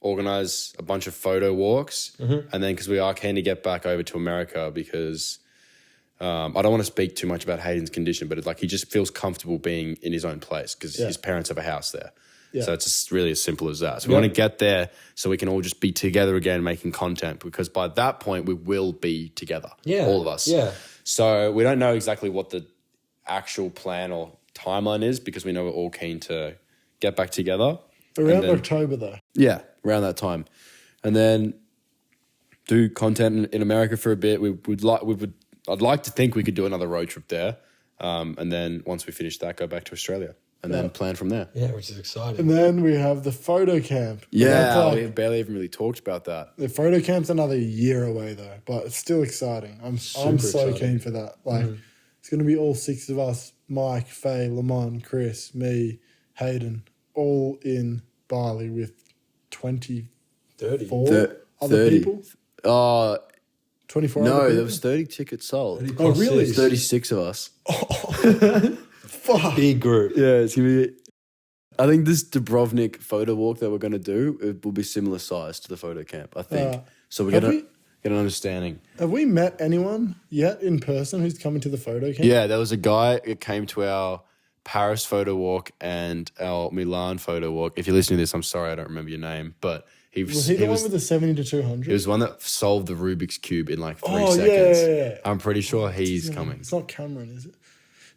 organize a bunch of photo walks, and then because we are keen to get back over to America because I don't want to speak too much about Hayden's condition, but he just feels comfortable being in his own place because his parents have a house there. Yeah. So it's just really as simple as that. So we want to get there so we can all just be together again making content because by that point we will be together, all of us. Yeah. So we don't know exactly what the actual plan or timeline is because we know we're all keen to get back together. Around then- October, though. Yeah, around that time. And then do content in America for a bit. I'd like to think we could do another road trip there. And then once we finish that, go back to Australia and then plan from there. Yeah, which is exciting. And then we have the photo camp. That's like- we barely even really talked about that. the photo camp's another year away, though, but it's still exciting. I'm so exciting. keen for that. Like, it's going to be all 6 of us, Mike, Faye, Limon, Chris, me, Hayden, all in Bali with 24 30. other 30. people? 24 other No, people? there was 30 tickets sold. Oh, really? There's 36 of us. Fuck. Big group. Yeah, it's gonna be. I think this Dubrovnik photo walk that we're gonna do, it will be similar size to the photo camp. I think. So we have get we- get an understanding. Have we met anyone yet in person who's coming to the photo camp? Yeah, there was a guy that came to our Paris photo walk and our Milan photo walk. If you're listening to this, I'm sorry I don't remember your name, but Was he the one with the 70 to 200? He was one that solved the Rubik's Cube in like 3 Oh, yeah, seconds. yeah. I'm pretty sure he's coming. It's not Cameron, is it?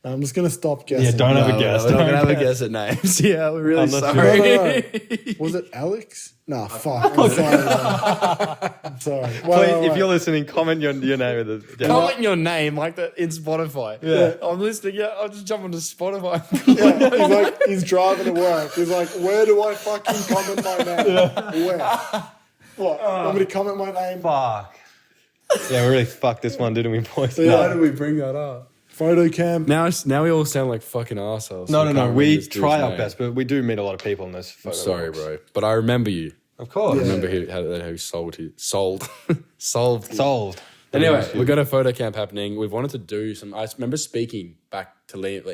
No, I'm just going to stop guessing. Yeah, don't have a guess. We're not going to have a Don't guess at names. Yeah, we're really Unless sorry. No. Was it Alex? Nah, fuck. I'm sorry. I'm sorry. Please, if you're listening, comment your name. With the, Comment your name like that in Spotify. Yeah. I'm listening. Yeah, I'll just jump onto Spotify. Yeah, he's like, he's driving to work. He's like, where do I fucking comment my name? Where? What? Want me to comment my name? Fuck. Yeah, we really fucked this one, didn't we, boys? Yeah. Why did we bring that up? Photo camp. Now we all sound like fucking assholes. No. can't remember We this dude's try our name. best, but we do meet a lot of people in this photo. Sorry, walks. bro, but I remember you. Of course. I remember how he solved. Solved. Anyway, we've got a photo camp happening. We've wanted to do some. I remember speaking back to Liam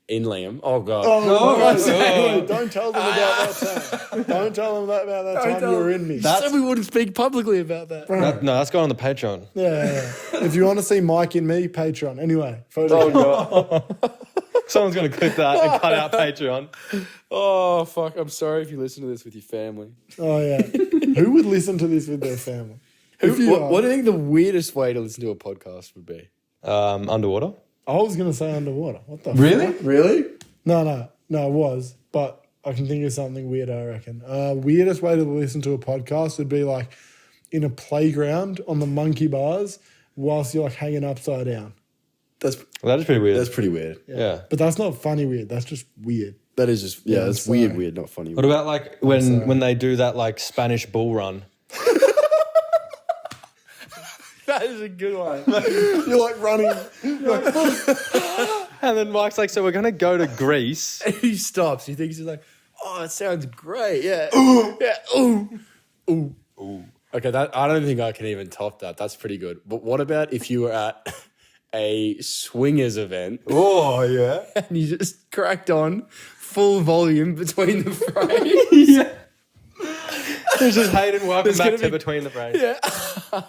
in Liam. Oh god. Oh, don't tell them about that time. Don't tell them about that time you were in me. You said we wouldn't speak publicly about that. That's going on the Patreon. Yeah. If you want to see Mike in me, Patreon. Anyway, photo camp. Someone's going to clip that and cut out Patreon. Oh fuck! I'm sorry if you listen to this with your family. Oh, yeah. Who would listen to this with their family? If you What do you think the weirdest way to listen to a podcast would be? Underwater? I was going to say underwater. What the Really? fuck? Really? No, it was. But I can think of something weird, I reckon. Weirdest way to listen to a podcast would be like in a playground on the monkey bars whilst you're like hanging upside down. That's That is pretty weird. pretty weird. Yeah. But that's not funny weird. That's just weird. That is just that's sorry. weird, not funny. What about like when they do that like Spanish bull run? That is a good one. You're like running. And then Mike's like, so we're going to go to Greece. He stops. He thinks he's like, oh, it sounds great. Yeah. Yeah. Ooh. Okay, I don't think I can even top that. That's pretty good. But what about if you were at a swingers event Oh, yeah. and you just cracked on full volume between the frames? Yeah. It's just Hayden, welcome There's back gonna to be- Between the Frames. Yeah.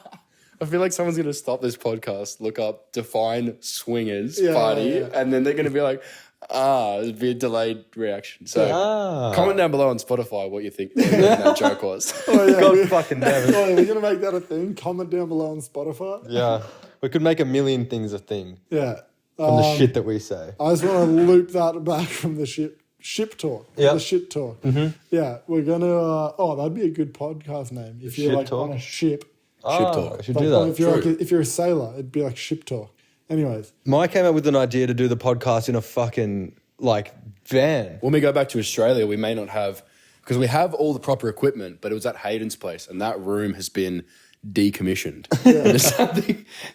I feel like someone's going to stop this podcast, look up define swingers party, yeah. and then they're going to be like, there's be a delayed reaction. So comment down below on Spotify what you think that joke was. God fucking damn it. Oh, we're going to make that a thing. Comment down below on Spotify. Yeah. We could make a million things a thing Yeah. from the shit that we say. I just want to loop that back from the ship talk. Yep. The shit talk. Yeah, we're going to... that'd be a good podcast name. If you're Shit like talk? on a ship. Ship talk. I should Like, do that. if you're if you're a sailor, it'd be like ship talk. Anyways. Mike came up with an idea to do the podcast in a fucking, like, van. When we go back to Australia, we may not have, because we have all the proper equipment, but it was at Hayden's place, and that room has been decommissioned.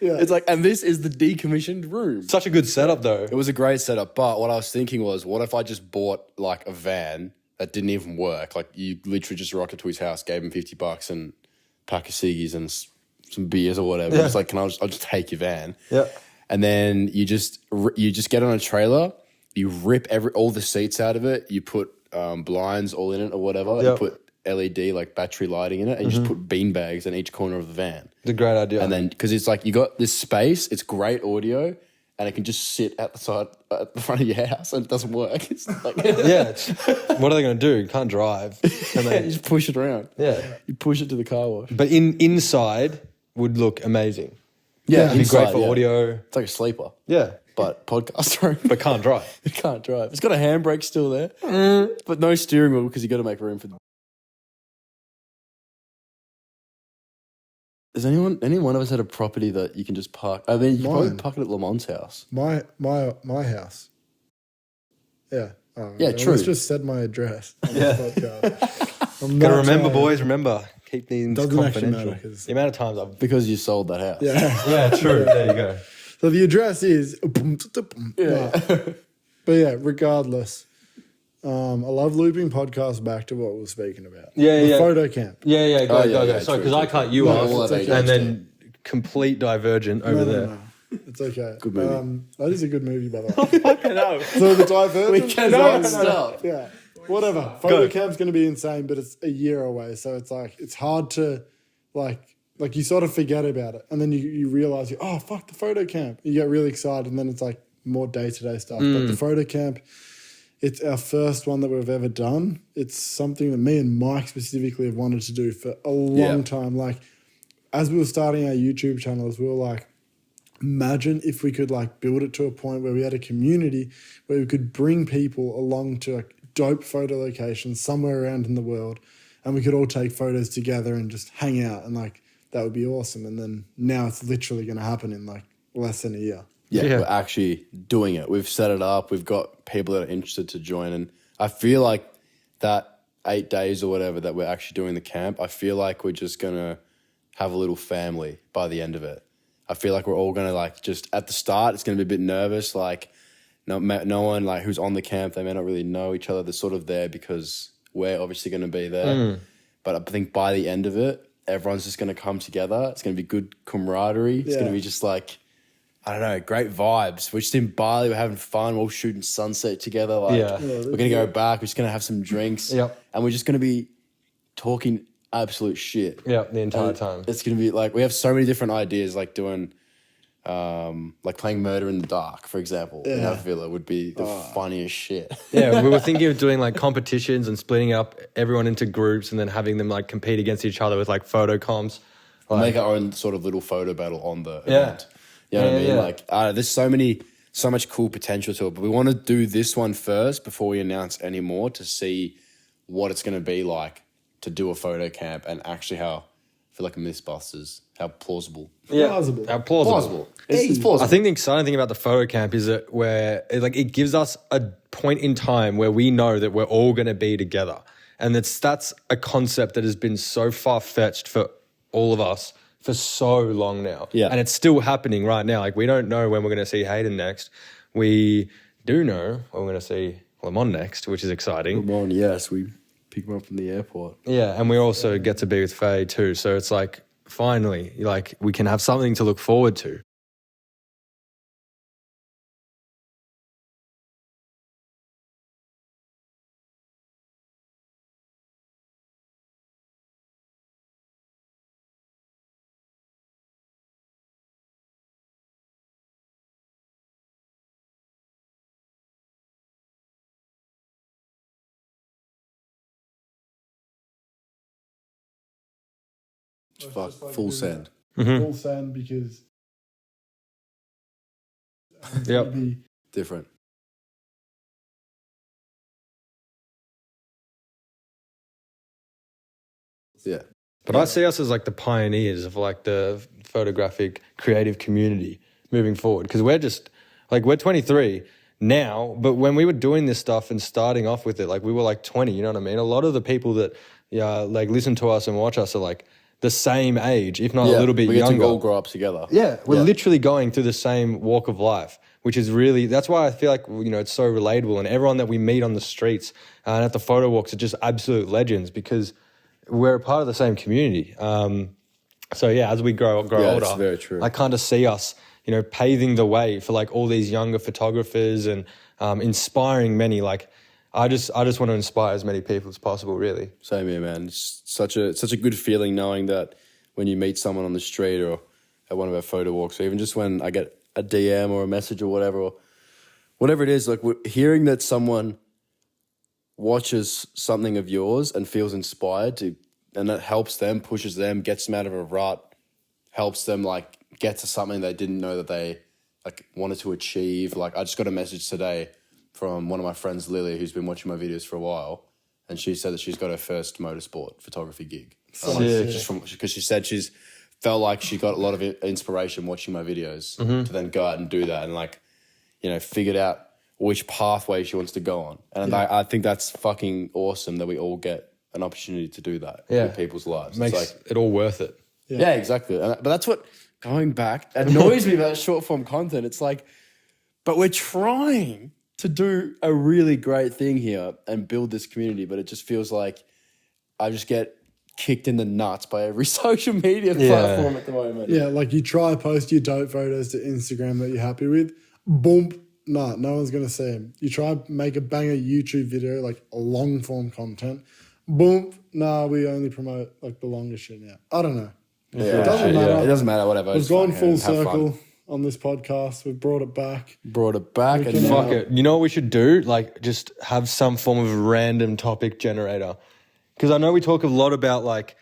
It's like, and this is the decommissioned room. Such a good setup, though. It was a great setup, but what I was thinking was, what if I just bought like a van that didn't even work? Like you literally just rocked up to his house, gave him $50 and a pack of ciggies and some beers or whatever. Yeah. It's like, I'll just take your van. Yeah. And then you just get on a trailer, you rip all the seats out of it, you put blinds all in it or whatever, Yep. you put LED like battery lighting in it, and you just put bean bags in each corner of the van. It's a great idea. And then, because it's like you got this space, it's great audio, and it can just sit at the side, at the front of your house, and it doesn't work. It's like, yeah. What are they going to do? You can't drive. And you then, just push it around. yeah. You push it to the car wash. But inside would look amazing. Yeah, It'd be great for audio. It's like a sleeper, Yeah. but podcast room. But can't drive. It can't drive. It's got a handbrake still there, but no steering wheel because you got to make room for. Does any one of us had a property that you can just park? I mean, you can probably Mine. park it at Lamont's house. My house. Yeah. Oh, Yeah, I true. almost just said my address on this podcast. I'm Gotta not remember, trying. boys, remember. Keep these Doesn't actually confidential. matter 'cause- The amount of times I've... Because you sold that house. Yeah. Yeah, true. There you go. So the address is... Yeah. But yeah, regardless. I love looping podcasts back to what we were speaking about. Yeah, the yeah. photo camp. Yeah, go. Sorry, true, because I true. cut you No, off, all of and then complete divergent over there. No. It's okay. Good movie. That is a good movie, by the way. Fucking hell. So the divergent. We cannot stop. Yeah. Whatever. Photo camp's going to be insane, but it's a year away. So it's like, it's hard to like you sort of forget about it. And then you realize, oh, fuck the photo camp. You get really excited and then it's like more day-to-day stuff. But the photo camp, it's our first one that we've ever done. It's something that me and Mike specifically have wanted to do for a long time. Like, as we were starting our YouTube channels, we were like, imagine if we could like build it to a point where we had a community where we could bring people along to like dope photo locations somewhere around in the world and we could all take photos together and just hang out, and like that would be awesome. And then now it's literally going to happen in like less than a year. Yeah, we're actually doing it. We've set it up. We've got people that are interested to join. And I feel like that 8 days or whatever that we're actually doing the camp, I feel like we're just going to have a little family by the end of it. I feel like we're all going to like just at the start, it's going to be a bit nervous. Like no one like who's on the camp, they may not really know each other. They're sort of there because we're obviously going to be there. But I think by the end of it, everyone's just going to come together. It's going to be good camaraderie. It's going to be just like, I don't know, great vibes. We're just in Bali. We're having fun. We're all shooting sunset together. Like, we're going to go back. We're just going to have some drinks. And we're just going to be talking absolute shit. The entire time. It's going to be like, we have so many different ideas, like doing, like playing Murder in the Dark, for example, in our villa would be the funniest shit. We were thinking of doing like competitions and splitting up everyone into groups and then having them like compete against each other with like photo comps. Like, make our own sort of little photo battle on the event. You know what I mean? Like, there's so much cool potential to it, but we want to do this one first before we announce any more to see what it's going to be like to do a photo camp and actually how, I feel like Mythbusters, how plausible. Plausible. How plausible. It's plausible. I think the exciting thing about the photo camp is that it gives us a point in time where we know that we're all going to be together. And that's a concept that has been so far-fetched for all of us for so long now. And it's still happening right now. Like, we don't know when we're going to see Hayden next. We do know when we're going to see Limon next, which is exciting. Limon, yes, we pick him up from the airport. Yeah, and we also get to be with Faye too. So it's like, finally, like, we can have something to look forward to. Fuck, full send. Full send because Different. Yeah. But I see us as like the pioneers of like the photographic creative community moving forward, because we're just like, we're 23 now, but when we were doing this stuff and starting off with it, like we were like 20, you know what I mean? A lot of the people that like listen to us and watch us are like the same age, if not a little bit younger. We get to all grow up together. Yeah, we're literally going through the same walk of life, which is really, that's why I feel like, you know, it's so relatable. And everyone that we meet on the streets and at the photo walks are just absolute legends because we're a part of the same community. So yeah, as we grow older, that's very true. I kind of see us, you know, paving the way for like all these younger photographers and inspiring many. Like, I just want to inspire as many people as possible, really. Same here, man. It's such a good feeling knowing that when you meet someone on the street or at one of our photo walks, or even just when I get a DM or a message or whatever it is, like hearing that someone watches something of yours and feels inspired to, and that helps them, pushes them, gets them out of a rut, helps them like get to something they didn't know that they like wanted to achieve. Like, I just got a message today from one of my friends, Lily, who's been watching my videos for a while, and she said that she's got her first motorsport photography gig. Because she said she's felt like she got a lot of inspiration watching my videos to then go out and do that and like, you know, figured out which pathway she wants to go on. And I think that's fucking awesome that we all get an opportunity to do that in people's lives. Makes it's like, it all worth it. Yeah, exactly. But that's what, going back, annoys me about short form content. It's like, but we're trying to do a really great thing here and build this community, but it just feels like I just get kicked in the nuts by every social media platform at the moment. Yeah, like you try to post your dope photos to Instagram that you're happy with, boom, no one's going to see them. You try to make a banger YouTube video, like a long form content, boom, we only promote like the longest shit now. I don't know. Yeah, it doesn't matter. It doesn't matter, whatever. We've gone full circle on this podcast. We've brought it back. And Fuck it. You know what we should do? Like, just have some form of random topic generator. Because I know we talk a lot about like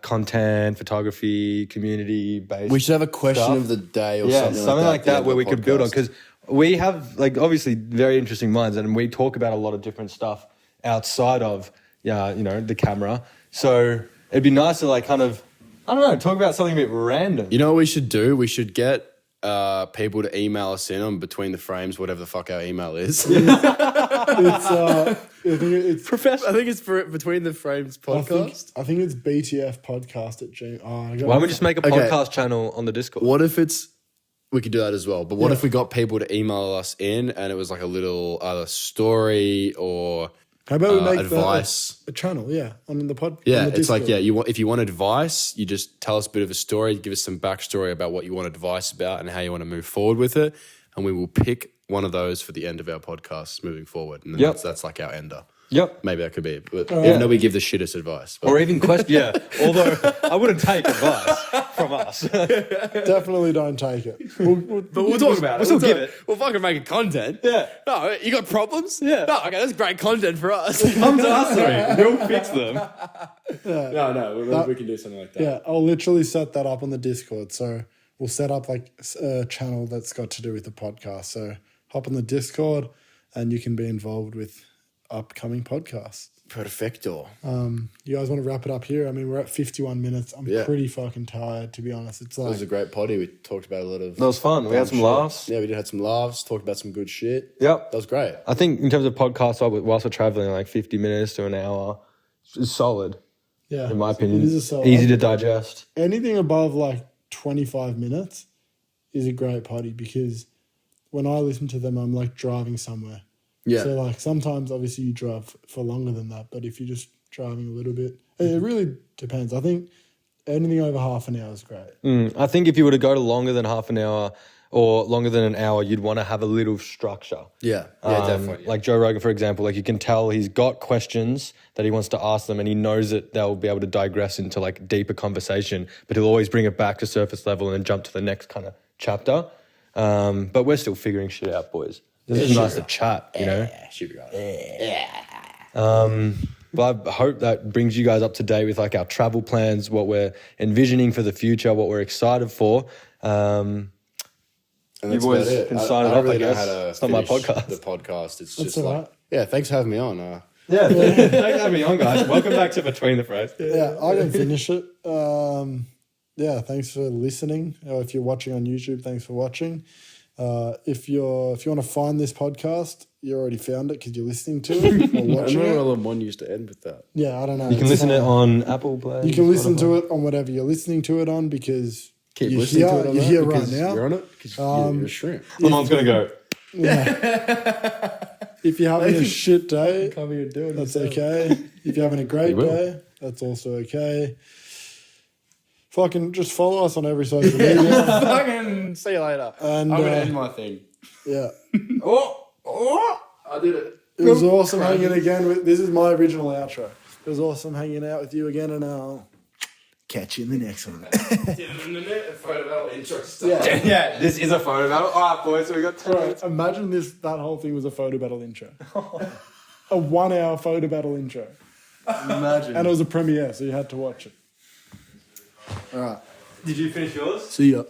content, photography, community based. We should have a question of the day or something like that where we could build on. Because we have like obviously very interesting minds, and we talk about a lot of different stuff outside of the camera. So it'd be nice to like kind of, I don't know, talk about something a bit random. You know what we should do? We should get people to email us in on Between the Frames, whatever the fuck our email is. It's professional. I think it's for Between the Frames podcast. I think it's BTF podcast at Gmail. Why don't we just make a podcast channel on the Discord? What if we could do that as well, but what if we got people to email us in and it was like a little either story or how about we make advice? A channel, on the pod. Yeah, on the it's Discord. like, if you want advice, you just tell us a bit of a story, give us some backstory about what you want advice about and how you want to move forward with it, and we will pick one of those for the end of our podcast moving forward. And then that's like our ender. Yep. Maybe that could be it. But even though we give the shittest advice. Or even question, Although I wouldn't take advice from us. Definitely don't take it. But we'll talk about it. We'll give it. We'll fucking make it content. Yeah. No, you got problems? Yeah. No, okay, that's great content for us. Come to us three. We'll fix them. No, we can do something like that. Yeah, I'll literally set that up on the Discord. So we'll set up like a channel that's got to do with the podcast. So hop on the Discord and you can be involved with upcoming podcasts. Perfecto. You guys want to wrap it up here? I mean, we're at 51 minutes. I'm pretty fucking tired, to be honest. It's like, It was a great potty. We talked about a lot of... That was fun. We had some laughs. Yeah, we did have some laughs, talked about some good shit. Yep. That was great. I think in terms of podcasts, whilst we're traveling, like 50 minutes to an hour is solid, in my opinion. It is a solid. Easy to digest. Anything above like 25 minutes is a great potty because when I listen to them, I'm like driving somewhere. Yeah. So like sometimes obviously you drive for longer than that, but if you're just driving a little bit, it really depends. I think anything over half an hour is great. I think if you were to go to longer than half an hour or longer than an hour, you'd want to have a little structure. Yeah, definitely. Like Joe Rogan, for example, like you can tell he's got questions that he wants to ask them and he knows that they'll be able to digress into like deeper conversation, but he'll always bring it back to surface level and then jump to the next kind of chapter. But we're still figuring shit out, boys. It's just nice to chat, you know? Yeah, should be right. But I hope that brings you guys up to date with like our travel plans, what we're envisioning for the future, what we're excited for. And you boys can sign it off, I guess. It's not my podcast. The podcast. It's That's just all like, right. yeah, thanks for having me on. Yeah, thanks for having me on, guys. Welcome back to Between the Frames. Yeah, I can finish it. Thanks for listening. If you're watching on YouTube, thanks for watching. If you want to find this podcast, you already found it because you're listening to it or watching I it. remember one used to end with that. Yeah, I don't know. You can listen to it on Apple Play. You can listen to it on whatever you're listening to it on because Keep you're listening here, to it on you're that here right because now. You're on it because you're a shrimp. My mom's going to go. If you're having a shit day, Come here doing that's okay. If you're having a great day, that's also okay. Fucking just follow us on every social media. Fucking see you later. And I'm going to end my thing. yeah. I did it. It was awesome hanging again with. This is my original outro. It was awesome hanging out with you again, and I'll catch you in the next one. Yeah, this is a photo battle. All right, boys, so we got 10 minutes. Imagine that whole thing was a photo battle intro. A 1 hour photo battle intro. Imagine. And it was a premiere, so you had to watch it. All right. Did you finish yours? See ya.